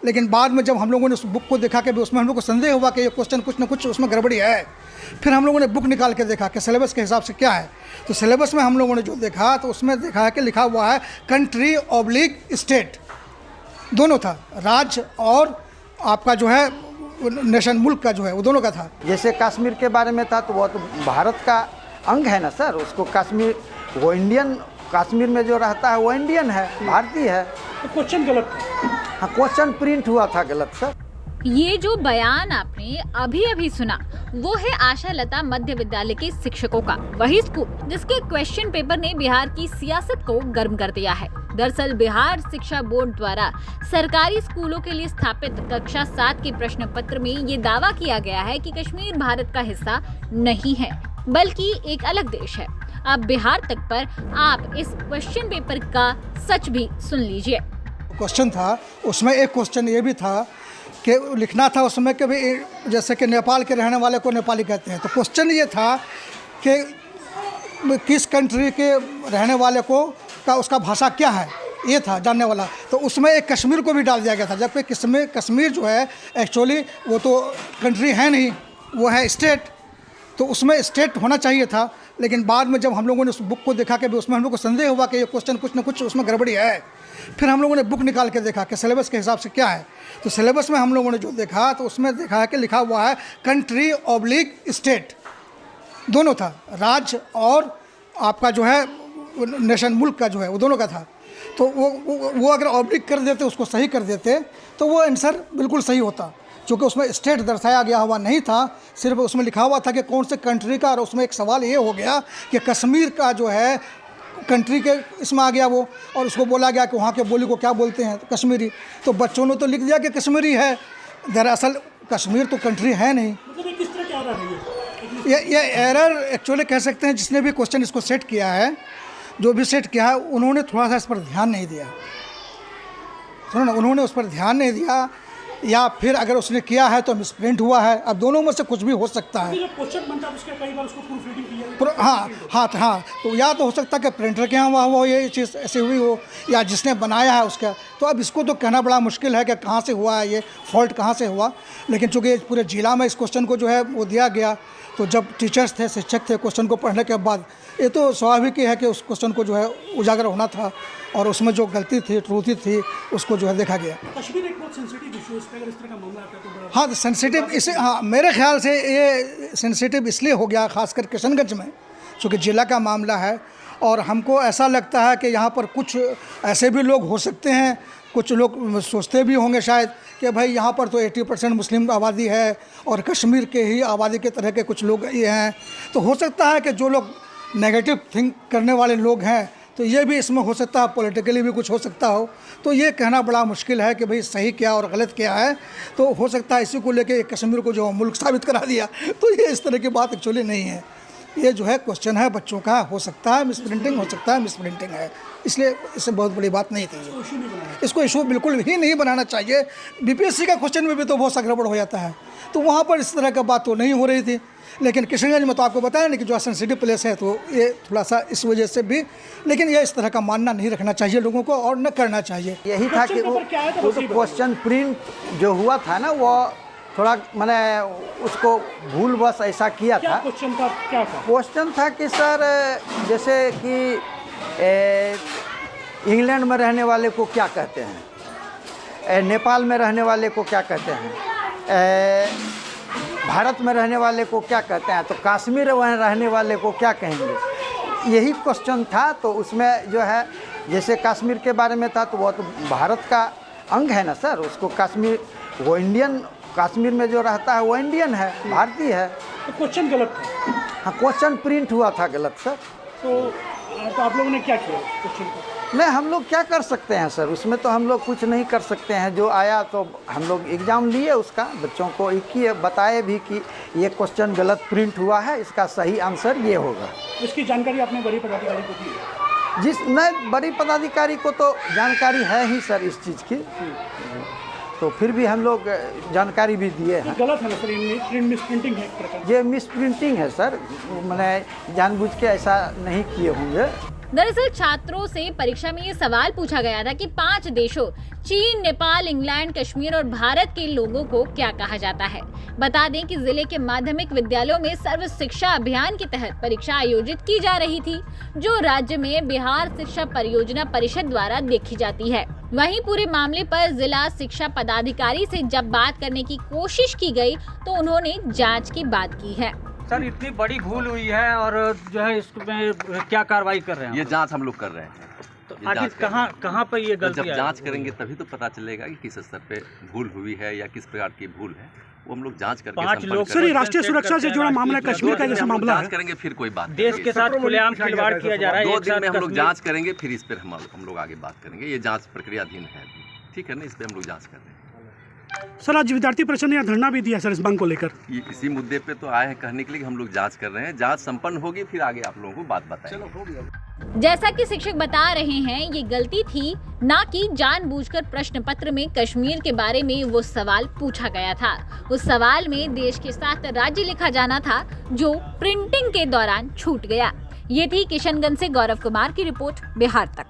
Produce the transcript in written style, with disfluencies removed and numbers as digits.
लेकिन बाद में जब हम लोगों ने उस बुक को देखा कि उसमें हम लोग को संदेह हुआ कि ये क्वेश्चन कुछ ना कुछ उसमें गड़बड़ी है। फिर हम लोगों ने बुक निकाल के देखा कि सिलेबस के हिसाब से क्या है। तो सिलेबस में हम लोगों ने जो देखा तो उसमें देखा है कि लिखा हुआ है कंट्री ऑब्लिक स्टेट, दोनों था, राज्य और आपका जो है नेशन, मुल्क का जो है वो दोनों का था। जैसे कश्मीर के बारे में था तो वो तो भारत का अंग है ना सर, उसको कश्मीर, वो इंडियन, कश्मीर में जो रहता है वो इंडियन है, भारतीय है। तो क्वेश्चन गलत था। हाँ, क्वेश्चन प्रिंट हुआ था गलत सर। ये जो बयान आपने अभी अभी सुना वो है आशा लता मध्य विद्यालय के शिक्षकों का, वही स्कूल जिसके क्वेश्चन पेपर ने बिहार की सियासत को गर्म कर दिया है। दरअसल बिहार शिक्षा बोर्ड द्वारा सरकारी स्कूलों के लिए स्थापित कक्षा 7 के प्रश्न पत्र में ये दावा किया गया है कि कश्मीर भारत का हिस्सा नहीं है बल्कि एक अलग देश है। अब बिहार तक पर आप इस क्वेश्चन पेपर का सच भी सुन लीजिए। क्वेश्चन था उसमें, एक क्वेश्चन ये भी था कि लिखना था उसमें कि भाई जैसे कि नेपाल के रहने वाले को नेपाली कहते हैं, तो क्वेश्चन ये था कि किस कंट्री के रहने वाले को का उसका भाषा क्या है, ये था जानने वाला। तो उसमें एक कश्मीर को भी डाल दिया गया था, जबकि कश्मीर जो है एक्चुअली वो तो कंट्री है नहीं, वो है स्टेट। तो उसमें स्टेट होना चाहिए था, लेकिन बाद में जब हम लोगों ने उस बुक को देखा कि उसमें हम लोग को संदेह हुआ कि ये क्वेश्चन कुछ ना कुछ उसमें गड़बड़ी है। फिर हम लोगों ने बुक निकाल के देखा कि सिलेबस के हिसाब से क्या है। तो सिलेबस में हम लोगों ने जो देखा तो उसमें देखा है कि लिखा हुआ है कंट्री ऑब्लिक स्टेट, दोनों था, राज्य और आपका जो है नेशन, मुल्क का जो है वो दोनों का था। तो वो अगर ऑब्लिक कर देते, उसको सही कर देते तो वो आंसर बिल्कुल सही होता, क्योंकि उसमें स्टेट दर्शाया गया हुआ नहीं था, सिर्फ उसमें लिखा हुआ था कि कौन से कंट्री का। और उसमें एक सवाल ये हो गया कि कश्मीर का जो है कंट्री के इसमें आ गया वो, और उसको बोला गया कि वहाँ के बोली को क्या बोलते हैं, तो कश्मीरी। तो बच्चों ने तो लिख दिया कि कश्मीरी है, दरअसल कश्मीर तो कंट्री है नहीं। मतलब ये किस तरह क्या रहा है ये एरर एक्चुअली कह सकते हैं, जिसने भी क्वेश्चन इसको सेट किया है, जो भी सेट किया है, उन्होंने थोड़ा सा इस पर ध्यान नहीं दिया। सुनो ना, उन्होंने उस पर ध्यान नहीं दिया, या फिर अगर उसने किया है तो मिसप्रिंट हुआ है। अब दोनों में से कुछ भी हो सकता है। जो क्वेश्चन बनता है उसके कई बार उसको प्रूफ रीडिंग किया। हाँ, तो या तो हो सकता है कि प्रिंटर के यहाँ हुआ ये चीज़ ऐसी हुई हो, या जिसने बनाया है उसका। तो अब इसको तो कहना बड़ा मुश्किल है कि कहाँ से हुआ है, ये फॉल्ट कहाँ से हुआ। लेकिन चूँकि पूरे जिला में इस क्वेश्चन को जो है वो दिया गया, तो जब टीचर्स थे, शिक्षक थे, क्वेश्चन को पढ़ने के बाद ये तो स्वाभाविक ही है कि उस क्वेश्चन को जो है उजागर होना था, और उसमें जो गलती थी, त्रुटि थी, उसको जो है देखा गया। कश्मीर एक बहुत सेंसिटिव इशू है, इस पे अगर इस तरह का मामला आता है तो बड़ा। हाँ, सेंसिटिव इसे, हाँ, मेरे ख्याल से ये सेंसिटिव इसलिए हो गया खासकर किशनगंज में, क्योंकि ज़िला का मामला है। और हमको ऐसा लगता है कि यहाँ पर कुछ ऐसे भी लोग हो सकते हैं, कुछ लोग सोचते भी होंगे शायद कि भाई यहाँ पर तो 80% मुस्लिम आबादी है और कश्मीर के ही आबादी के तरह के कुछ लोग ये हैं। तो हो सकता है कि जो लोग नेगेटिव थिंक करने वाले लोग हैं, तो ये भी इसमें हो सकता है, पॉलिटिकली भी कुछ हो सकता हो। तो ये कहना बड़ा मुश्किल है कि भाई सही क्या और गलत क्या है। तो हो सकता है इसी को लेके कश्मीर को जो मुल्क साबित करा दिया, तो ये इस तरह की बात एक्चुअली नहीं है। ये जो है क्वेश्चन है बच्चों का, हो सकता है मिसप्रिंटिंग, हो सकता है मिसप्रिंटिंग है, इसलिए इससे बहुत बड़ी बात नहीं थी। इसको इशू बिल्कुल ही नहीं बनाना चाहिए। बीपीएससी का क्वेश्चन में भी तो बहुत सा गड़बड़ हो जाता है, तो वहाँ पर इस तरह का बात तो नहीं हो रही थी। लेकिन किशनगंज में तो आपको बताया ना कि जो सेंसिटिव प्लेस है, तो ये थोड़ा सा इस वजह से भी, लेकिन ये इस तरह का मानना नहीं रखना चाहिए लोगों को, और न करना चाहिए। यही था कि वो क्वेश्चन प्रिंट जो हुआ था ना, वो थोड़ा मैंने उसको भूलवश ऐसा किया था। क्वेश्चन था क्या था? क्वेश्चन था कि सर, जैसे कि इंग्लैंड में रहने वाले को क्या कहते हैं, नेपाल में रहने वाले को क्या कहते हैं, भारत में रहने वाले को क्या कहते हैं, तो कश्मीर में रहने वाले को क्या कहेंगे, यही क्वेश्चन था। तो उसमें जो है, जैसे कश्मीर के बारे में था तो वो तो भारत का अंग है ना सर, उसको कश्मीर, वो इंडियन, कश्मीर में जो रहता है वो इंडियन है, भारतीय है। तो क्वेश्चन गलत था। हाँ, क्वेश्चन प्रिंट हुआ था गलत सर। तो आप लोगों ने क्या किया क्वेश्चन को? नहीं, हम लोग क्या कर सकते हैं सर, उसमें तो हम लोग कुछ नहीं कर सकते हैं। जो आया तो हम लोग एग्ज़ाम लिए उसका, बच्चों को किए, बताए भी कि ये क्वेश्चन गलत प्रिंट हुआ है, इसका सही आंसर ये होगा। इसकी जानकारी आपने बड़ी पदाधिकारी को दी? जिस नहीं, बड़ी पदाधिकारी को तो जानकारी है ही सर इस चीज़ की, तो फिर भी हम लोग जानकारी भी दिए हैं। गलत है ना सर, मिसप्रिंटिंग है। ये मिसप्रिंटिंग है सर, मैंने जानबूझ के ऐसा नहीं किए होंगे। दरअसल छात्रों से परीक्षा में ये सवाल पूछा गया था कि 5 देशों चीन, नेपाल, इंग्लैंड, कश्मीर और भारत के लोगों को क्या कहा जाता है। बता दें कि जिले के माध्यमिक विद्यालयों में सर्व शिक्षा अभियान के तहत परीक्षा आयोजित की जा रही थी, जो राज्य में बिहार शिक्षा परियोजना परिषद द्वारा देखी जाती है। वहीं पूरे मामले पर जिला शिक्षा पदाधिकारी से जब बात करने की कोशिश की गई तो उन्होंने जांच की बात की है। सर, इतनी बड़ी भूल हुई है और जो है इसमें क्या कार्रवाई कर रहे हैं? ये जांच हम लोग कर रहे हैं। तो आखिर कहाँ पर ये गलती जब है? जांच करेंगे तभी तो पता चलेगा कि किस स्तर पे भूल हुई है या किस प्रकार की भूल है, वो हम लोग जांच करके 5 लोग सर, ये राष्ट्रीय सुरक्षा से जुड़ा मामला है, कश्मीर का जैसा मामला है। जांच करेंगे फिर कोई बात देश के साथ खुलेआम खिलवाड़ किया जा रहा है। 2 दिन में हम लोग जांच करेंगे, फिर इस पर हम लोग आगे बात करेंगे। ये जांच प्रक्रियाधीन है, ठीक है ना, इस पर हम लोग जांच कर रहे हैं। सर, आज विद्यार्थी परिषद ने यहाँ धरना भी दिया सर इस मांग को लेकर। ये इसी मुद्दे पे तो आए हैं कहने के लिए कि हम लोग जांच कर रहे हैं। जांच संपन्न होगी फिर आगे आप लोगों को बात बताएंगे। जैसा कि शिक्षक बता रहे हैं, ये गलती थी, ना कि जानबूझकर प्रश्न पत्र में कश्मीर के बारे में वो सवाल पूछा गया था। उस सवाल में देश के 7 राज्य लिखा जाना था, जो प्रिंटिंग के दौरान छूट गया। ये थी किशनगंज से गौरव कुमार की रिपोर्ट, बिहार तक।